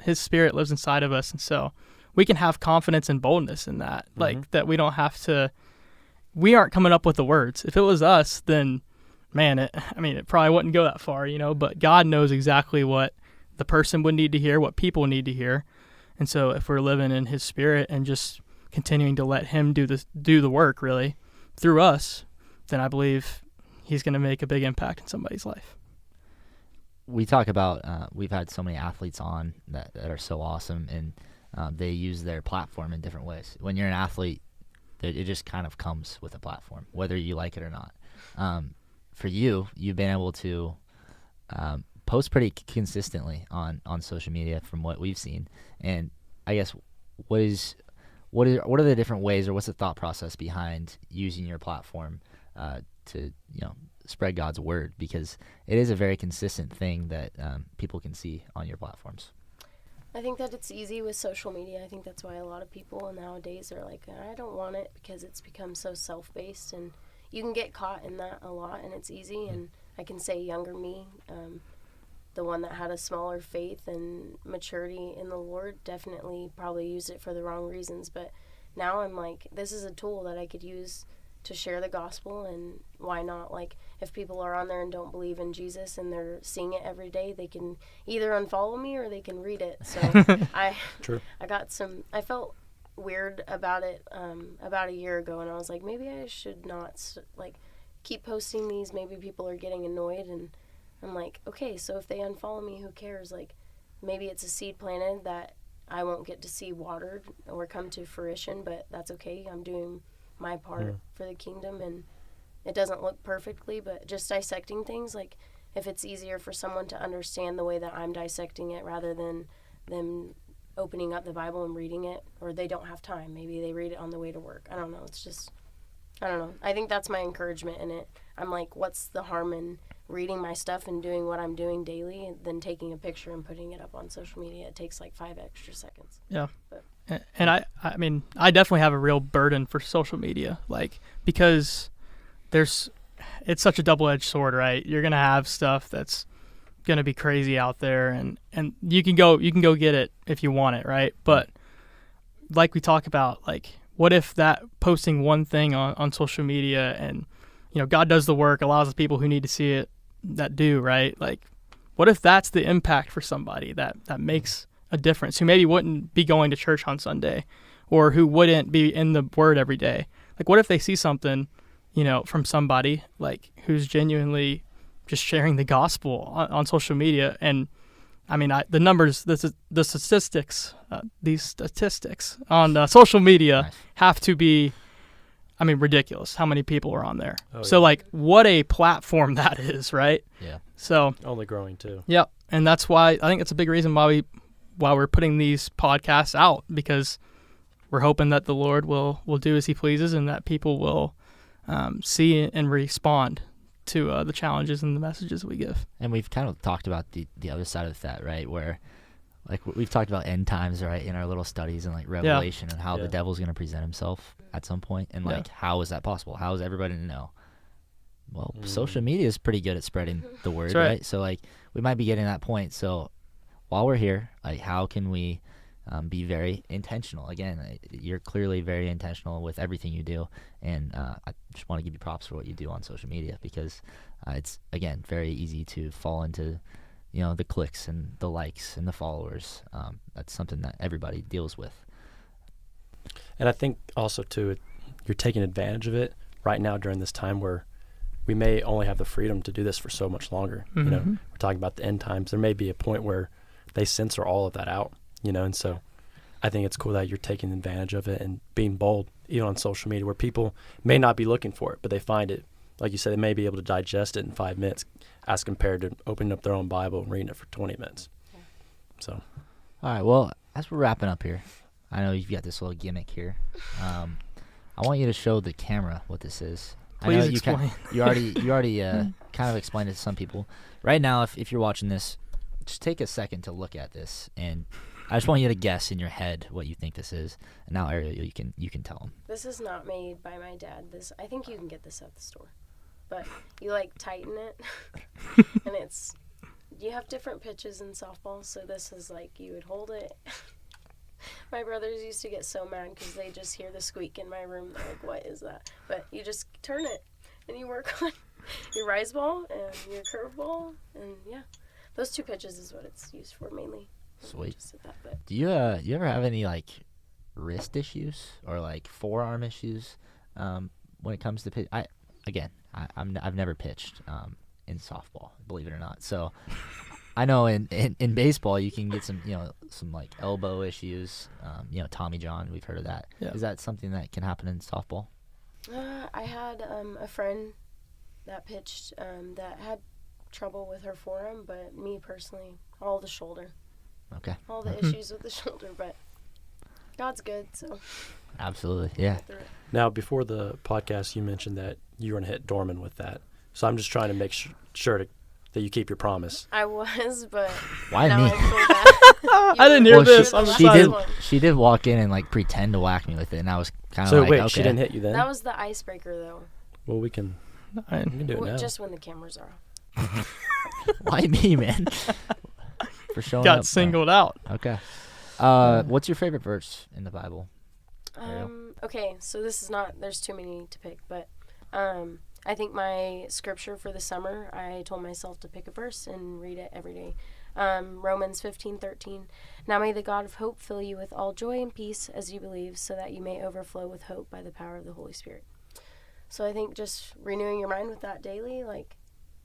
his spirit lives inside of us. And so we can have confidence and boldness in that, like that we don't have to, we aren't coming up with the words. If it was us, then man, it probably wouldn't go that far, but God knows exactly what the person would need to hear, what people need to hear. And so if we're living in his spirit and just continuing to let him do the work really through us, then I believe he's going to make a big impact in somebody's life. We talk about, we've had so many athletes on that are so awesome, and they use their platform in different ways. When you're an athlete, it just kind of comes with a platform, whether you like it or not. For you, you've been able to post pretty consistently on social media from what we've seen. And I guess what are the different ways, or what's the thought process behind using your platform to spread God's word? Because it is a very consistent thing that people can see on your platforms. I think that it's easy with social media. I think that's why a lot of people nowadays are like, I don't want it, because it's become so self-based, and you can get caught in that a lot, and it's easy. And I can say younger me, the one that had a smaller faith and maturity in the Lord, definitely probably used it for the wrong reasons. But now I'm like, this is a tool that I could use to share the gospel, and why not? Like, if people are on there and don't believe in Jesus and they're seeing it every day, they can either unfollow me or they can read it. So I felt weird about it about a year ago, and I was like, maybe I should not keep posting these. Maybe people are getting annoyed, and I'm like, okay, so if they unfollow me, who cares? Like, maybe it's a seed planted that I won't get to see watered or come to fruition, but that's okay. I'm doing my part for the kingdom, and it doesn't look perfectly, but just dissecting things, like, if it's easier for someone to understand the way that I'm dissecting it rather than them opening up the Bible and reading it, or they don't have time, maybe they read it on the way to work. I don't know. It's just, I don't know. I think that's my encouragement in it. I'm like, what's the harm in reading my stuff and doing what I'm doing daily, and then taking a picture and putting it up on social media? It takes like 5 extra seconds. Yeah. But and I definitely have a real burden for social media, like, because it's such a double-edged sword, right? You're going to have stuff that's going to be crazy out there, and you can go get it if you want it, right? But like we talk about, like, what if that posting one thing on social media, and God does the work, allows the people who need to see it that do, right? Like, what if that's the impact for somebody that makes a difference, who maybe wouldn't be going to church on Sunday, or who wouldn't be in the Word every day? Like, what if they see something, from somebody like who's genuinely just sharing the gospel on social media? And the numbers, the statistics, these statistics on social media have to be, I mean, ridiculous how many people are on there. Oh, So, yeah. like, what a platform that is, right? Yeah. So, Only growing too. yep. And that's why I think it's a big reason why we're putting these podcasts out, because we're hoping that the Lord will do as he pleases and that people will see and respond to the challenges and the messages we give. And we've kind of talked about the other side of that, right? Where, like, we've talked about end times, right, in our little studies and, like, Revelation and how the devil's going to present himself at some point. And, like, how is that possible? How is everybody to know? Well, social media is pretty good at spreading the word, right? So, like, we might be getting that point. So while we're here, like, how can we be very intentional? Again, you're clearly very intentional with everything you do. And I just want to give you props for what you do on social media, because it's, again, very easy to fall into, you know, the clicks and the likes and the followers. That's something that everybody deals with. And I think also, too, you're taking advantage of it right now during this time where we may only have the freedom to do this for so much longer. Mm-hmm. You know, we're talking about the end times. There may be a point where they censor all of that out, you know, and so I think it's cool that you're taking advantage of it and being bold, even on social media, where people may not be looking for it, but they find it. Like you said, they may be able to digest it in 5 minutes as compared to opening up their own Bible and reading it for 20 minutes. So, All right, well, as we're wrapping up here, I know you've got this little gimmick here. I want you to show the camera what this is. Please I know explain. You already kind of explained it to some people. Right now, if you're watching this, just take a second to look at this, and I just want you to guess in your head what you think this is. And now, Ariel, you can tell them. This is not made by my dad. I think you can get this at the store, but you, like, tighten it, and you have different pitches in softball. So this is like, you would hold it. My brothers used to get so mad because they just hear the squeak in my room. They're like, what is that? But you just turn it, and you work on your rise ball and your curve ball, and yeah, those two pitches is what it's used for mainly. Sweet. Just at that bit. Do you ever have any, like, wrist issues or, like, forearm issues when it comes to pitch? I've never pitched in softball, believe it or not. So I know in baseball you can get some like elbow issues. Tommy John, we've heard of that. Yeah. Is that something that can happen in softball? I had a friend that pitched that had trouble with her forearm, but me personally, all the shoulder. Okay. All the issues with the shoulder, but God's good, so. Absolutely, yeah. Get through it. now, before the podcast, you mentioned that you were going to hit Dorman with that. So I'm just trying to make sure that you keep your promise. I was, but Why now me? I feel bad. I didn't hear Well, this. the I'm last She excited. one. she did walk in and, like, pretend to whack me with it, and I was kind of So like, wait, okay. she didn't hit you then? That was the icebreaker, though. Well, we can do it now. Just when the cameras are off. Why me, man? For showing Got up. singled out. Okay. What's your favorite verse in the Bible? Ariel? Okay, so this is not, there's too many to pick, but I think my scripture for the summer, I told myself to pick a verse and read it every day. Romans 15:13. Now may the God of hope fill you with all joy and peace as you believe, so that you may overflow with hope by the power of the Holy Spirit. So I think just renewing your mind with that daily, like,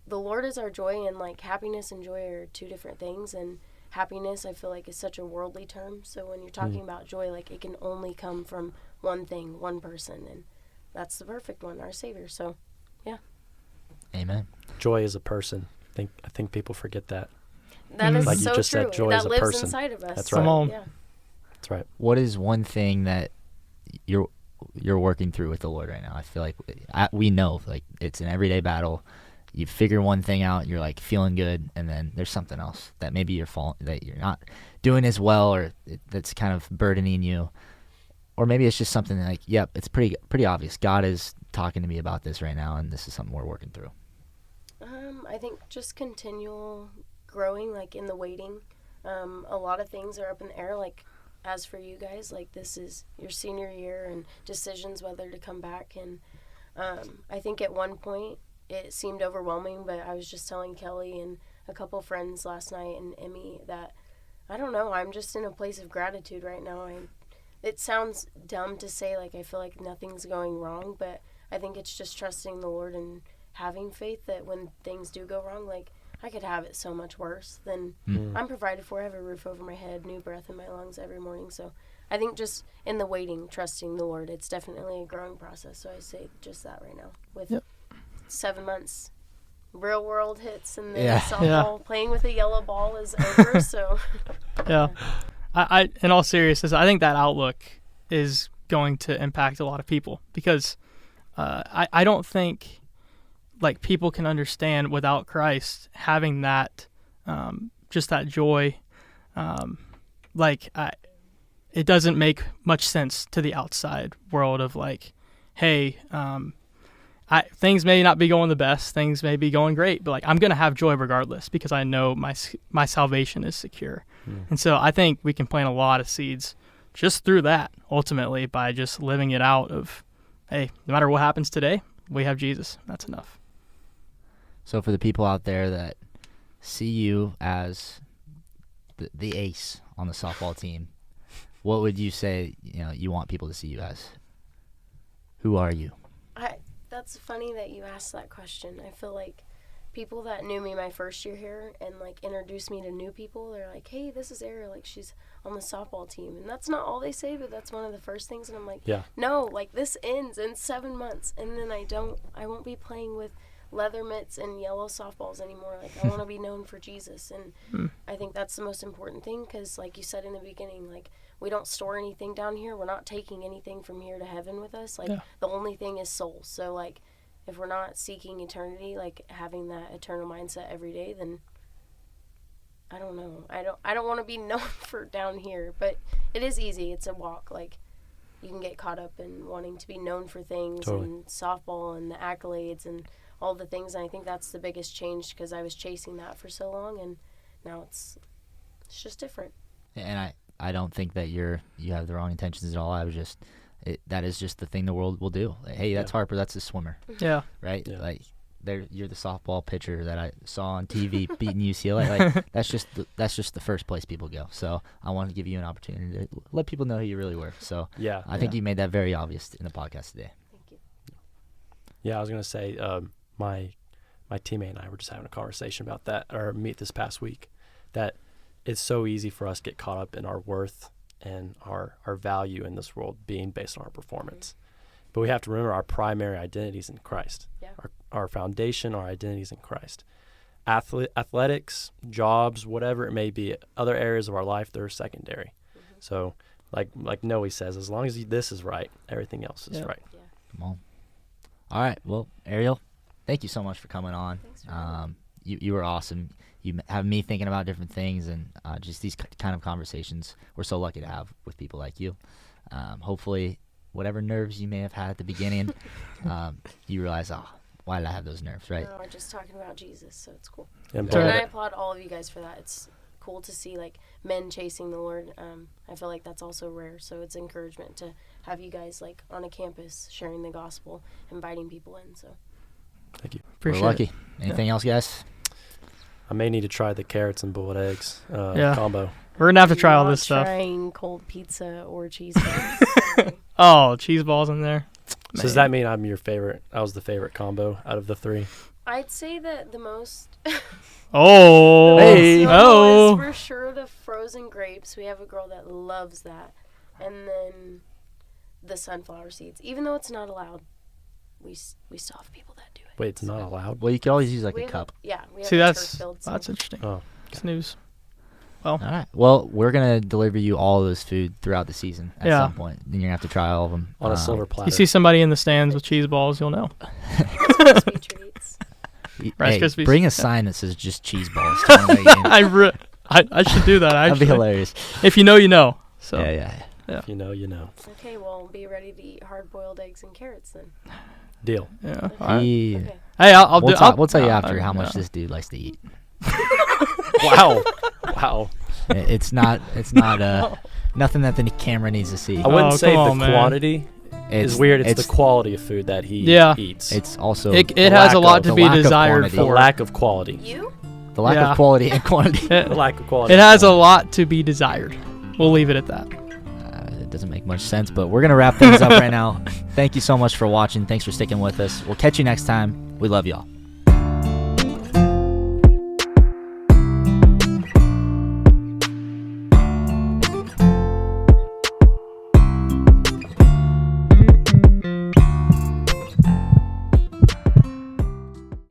the Lord is our joy, and, like, happiness and joy are two different things, and happiness, I feel like, is such a worldly term. So when you're talking about joy, like, it can only come from one thing, one person, and that's the perfect one, our Savior. So, yeah. Amen. Joy is a person. I think people forget that. That is Like you so just true. said, joy that is a lives person. inside of us. That's So, right. Come on. Yeah. That's right. What is one thing that you're working through with the Lord right now? I feel like we know, like, it's an everyday battle. You figure one thing out, you're, like, feeling good, and then there's something else that maybe that you're not doing as well, or that's kind of burdening you, or maybe it's just something like, yep, it's pretty obvious. God is talking to me about this right now, and this is something we're working through. I think just continual growing, like, in the waiting. A lot of things are up in the air, like, as for you guys, like, this is your senior year and decisions whether to come back. And I think at one point it seemed overwhelming, but I was just telling Kelly and a couple friends last night and Emmy that, I don't know, I'm just in a place of gratitude right now. It sounds dumb to say, like, I feel like nothing's going wrong, but I think it's just trusting the Lord and having faith that when things do go wrong, like, I could have it so much worse. Then I'm provided for. I have a roof over my head, new breath in my lungs every morning. So I think just in the waiting, trusting the Lord, it's definitely a growing process. So I say just that right now. With 7 months, real world hits, and then softball, playing with a yellow ball is over. So I in all seriousness, I think that outlook is going to impact a lot of people because I don't think like people can understand without Christ having that just that joy. It doesn't make much sense to the outside world of like, hey, things may not be going the best, things may be going great, but like I'm gonna have joy regardless because I know my salvation is secure. And so I think we can plant a lot of seeds just through that ultimately by just living it out of, hey, no matter what happens today, we have Jesus. That's enough. So for the people out there that see you as the ace on the softball team, what would you say you want people to see you as? Who are you? That's funny that you asked that question. I feel like people that knew me my first year here and like introduced me to new people, they're like, hey, this is Ariel, like she's on the softball team. And that's not all they say, but that's one of the first things. And I'm like, no, like this ends in 7 months. And then I won't be playing with leather mitts and yellow softballs anymore. Like I want to be known for Jesus. And I think that's the most important thing because like you said in the beginning, like we don't store anything down here. We're not taking anything from here to heaven with us. Like the only thing is souls. So like if we're not seeking eternity, like having that eternal mindset every day, then I don't know. I don't want to be known for down here, but it is easy. It's a walk. Like you can get caught up in wanting to be known for things and softball and the accolades and all the things. And I think that's the biggest change because I was chasing that for so long, and now it's just different. And I don't think that you have the wrong intentions at all. I was just that is just the thing the world will do. Like, hey, that's Harper. That's a swimmer. Yeah. Right. Yeah. Like you're the softball pitcher that I saw on TV beating UCLA. Like that's just the first place people go. So I wanted to give you an opportunity to let people know who you really were. So I think you made that very obvious in the podcast today. Thank you. Yeah, I was gonna say my teammate and I were just having a conversation about that, or meet this past week, that it's so easy for us to get caught up in our worth and our value in this world being based on our performance. But we have to remember our primary identity is in Christ. Yeah. Our foundation, our identity is in Christ. Athletics, jobs, whatever it may be, other areas of our life, they're secondary. So like Noe says, as long as this is right, everything else is right. Yeah. Come on. All right. Well, Ariel, thank you so much for coming on. Thanks for having me. You were awesome. You have me thinking about different things, and just these kind of conversations we're so lucky to have with people like you. Hopefully, whatever nerves you may have had at the beginning, you realize, why did I have those nerves, right? No, we're just talking about Jesus, so it's cool. And I applaud all of you guys for that. It's cool to see like men chasing the Lord. I feel like that's also rare, so it's encouragement to have you guys like on a campus sharing the gospel, inviting people in. So thank you. We're lucky. Anything else, guys? I may need to try the carrots and boiled eggs combo. We're gonna have to try all this stuff. Trying cold pizza or cheese balls. Oh, cheese balls in there. So does that mean I'm your favorite? I was the favorite combo out of the three. I'd say that the most. Oh, hey, is for sure the frozen grapes. We have a girl that loves that, and then the sunflower seeds. Even though it's not allowed, we still have people that do it. Wait, it's not allowed? Well, you could always use like a cup. We have See, that's turf-filled, interesting. Oh, It's news. Well, all right. Well, we're gonna deliver you all of this food throughout the season at some point. Then you're gonna have to try all of them on a silver platter. You see somebody in the stands with cheese balls, you'll know. Crispy treats. Rice Krispies. Bring a sign that says just cheese balls. I should do that. Actually, that'd be hilarious. If you know, you know. So Yeah. If you know, you know. Okay, well, be ready to eat hard-boiled eggs and carrots then. Deal. Yeah. Yeah. Hey, I'll do. We'll tell you after how much this dude likes to eat. Wow. It's not nothing that the camera needs to see. I wouldn't say the on, quantity is weird. It's the quality of food that he eats. It's also it has a lot to be desired the for. lack of quality. The lack of quality and quantity. The lack of quality. It has a lot to be desired. We'll leave it at that. It doesn't make much sense, but we're gonna wrap things up right now. Thank you so much for watching. Thanks for sticking with us. We'll catch you next time. We love y'all.